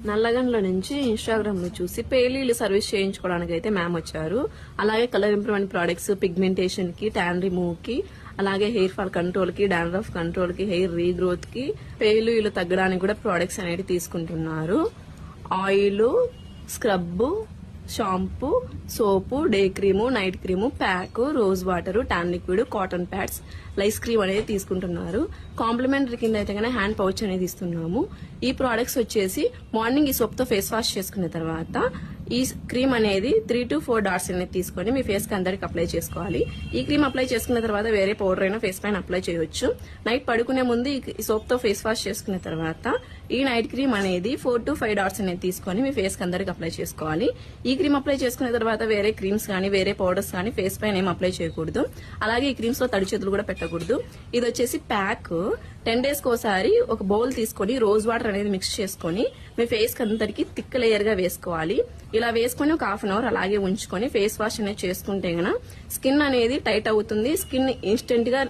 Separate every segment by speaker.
Speaker 1: నల్లగండ్ల నుంచి ఇన్స్టాగ్రామ్ లో చూసి పేలీలు సర్వీస్ చేయించుకోవడానికి అయితే మ్యామ్ వచ్చారు. అలాగే కలర్ ఇంప్రూవ్మెంట్ ప్రొడక్ట్స్, పిగ్మెంటేషన్ కి, ట్యాన్ రిమూవ్ కి, అలాగే హెయిర్ ఫాల్ కంట్రోల్ కి, డాండ్రఫ్ కంట్రోల్ కి, హెయిర్ రీగ్రోత్ కి, పేలీలు తగ్గడానికి కూడా ప్రొడక్ట్స్ అనేవి తీసుకుంటున్నారు. Oil, scrub, shampoo, soap, day cream, night cream, pack, rose water, tan liquid, cotton pads, lice cream అనేది తీసుకుంటున్నారు. కాంప్లిమెంటరీ కింద అయితే కనుక హ్యాండ్ పౌచ్ అనేది ఇస్తున్నాము. ఈ ప్రొడక్ట్స్ వచ్చేసి మార్నింగ్ ఈ సోప్ తో ఫేస్ వాష్ చేసుకున్న తర్వాత ఈ క్రీమ్ అనేది 3 to 4 డాట్స్ అనేది తీసుకొని మీ ఫేస్ కి అందరికి అప్లై చేసుకోవాలి. ఈ క్రీమ్ అప్లై చేసుకున్న తర్వాత వేరే పౌడర్ అయినా ఫేస్ పైన అప్లై చేయొచ్చు. నైట్ పడుకునే ముందు ఈ సోప్ తో ఫేస్ వాష్ చేసుకున్న తర్వాత ఈ నైట్ క్రీమ్ అనేది 4 to 5 డాట్స్ అనేది తీసుకొని మీ ఫేస్ కి అందరికి అప్లై చేసుకోవాలి. ఈ క్రీమ్ అప్లై చేసుకున్న తర్వాత వేరే క్రీమ్స్ కానీ వేరే పౌడర్స్ కానీ ఫేస్ పైన ఏం అప్లై చేయకూడదు. అలాగే ఈ క్రీమ్స్ లో తడి చేతులు కూడా పెట్టకూడదు. ఇది వచ్చేసి ప్యాక్ 10 days కోసారి ఒక బౌల్ తీసుకొని రోజ్ వాటర్ అనేది మిక్స్ చేసుకొని మీ ఫేస్ కి అందరికి థిక్ లేయర్ గా వేసుకోవాలి. ఇలా వేసుకొని ఒక హాఫ్ అన్ అవర్ అలాగే ఉంచుకొని ఫేస్ వాష్ అనేది చేసుకుంటే గన స్కిన్ అనేది టైట్ అవుతుంది. స్కిన్ ఇన్స్టెంట్ గా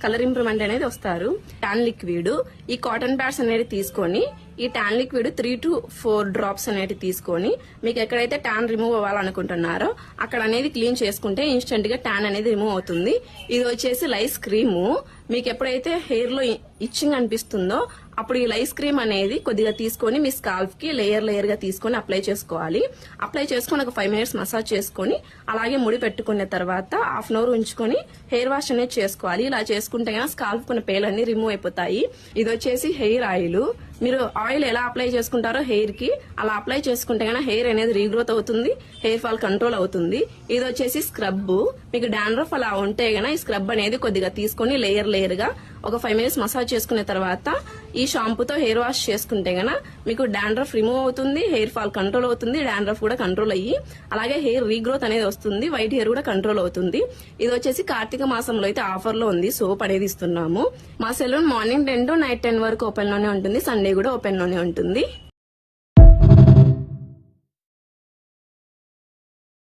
Speaker 1: కలర్ ఇంప్రూవ్మెంట్ అనేది వస్తారు. టాన్ లిక్విడ్, ఈ కాటన్ ప్యాడ్స్ అనేది తీసుకొని ఈ టాన్ లిక్విడ్ 3 to 4 డ్రాప్స్ అనేది తీసుకొని మీకు ఎక్కడైతే టాన్ రిమూవ్ అవ్వాలనుకుంటున్నారో అక్కడ అనేది క్లీన్ చేసుకుంటే ఇన్స్టెంట్ గా టాన్ అనేది రిమూవ్ అవుతుంది. ఇది వచ్చేసి లైస్ క్రీము. మీకు ఎప్పుడైతే హెయిర్ లో ఇచ్చింగ్ అనిపిస్తుందో అప్పుడు ఈ లైస్ క్రీమ్ అనేది కొద్దిగా తీసుకొని మీ స్కాల్ఫ్ కి లేయర్ లేయర్ గా తీసుకొని అప్లై చేసుకోవాలి. అప్లై చేసుకొని ఒక 5 minutes మసాజ్ చేసుకొని అలాగే ముడి పెట్టుకున్న తర్వాత హాఫ్ అన్ అవర్ ఉంచుకొని హెయిర్ వాష్ అనేది చేసుకోవాలి. ఇలా చేసుకుంటే స్కాల్ఫ్ కొన్ని పేలన్నీ రిమూవ్ అయిపోతాయి. ఇది వచ్చేసి హెయిర్ ఆయిల్. మీరు ఆయిల్ ఎలా అప్లై చేసుకుంటారో హెయిర్ కి అలా అప్లై చేసుకుంటే గానీ హెయిర్ అనేది రీగ్రోత్ అవుతుంది, హెయిర్ ఫాల్ కంట్రోల్ అవుతుంది. ఇది వచ్చేసి స్క్రబ్. మీకు డాండ్రఫ్ అలా ఉంటే గానీ ఈ స్క్రబ్ అనేది కొద్దిగా తీసుకొని లేయర్ లేయర్ గా ఒక 5 minutes మసాజ్ చేసుకున్న తర్వాత ఈ షాంపూతో హెయిర్ వాష్ చేసుకుంటే గన మీకు డాండ్రఫ్ రిమూవ్ అవుతుంది, హెయిర్ ఫాల్ కంట్రోల్ అవుతుంది, డాండ్రఫ్ కూడా కంట్రోల్ అయ్యి అలాగే హెయిర్ రీగ్రోత్ అనేది వస్తుంది, వైట్ హెయిర్ కూడా కంట్రోల్ అవుతుంది. ఇది వచ్చేసి కార్తీక మాసంలో అయితే ఆఫర్ లో ఉంది. సోప్ అనేది ఇస్తున్నాము. మా సెలూన్ మార్నింగ్ 10 to నైట్ 10 వరకు ఓపెన్ లోనే ఉంటుంది. సండే కూడా ఓపెన్ లోనే ఉంటుంది.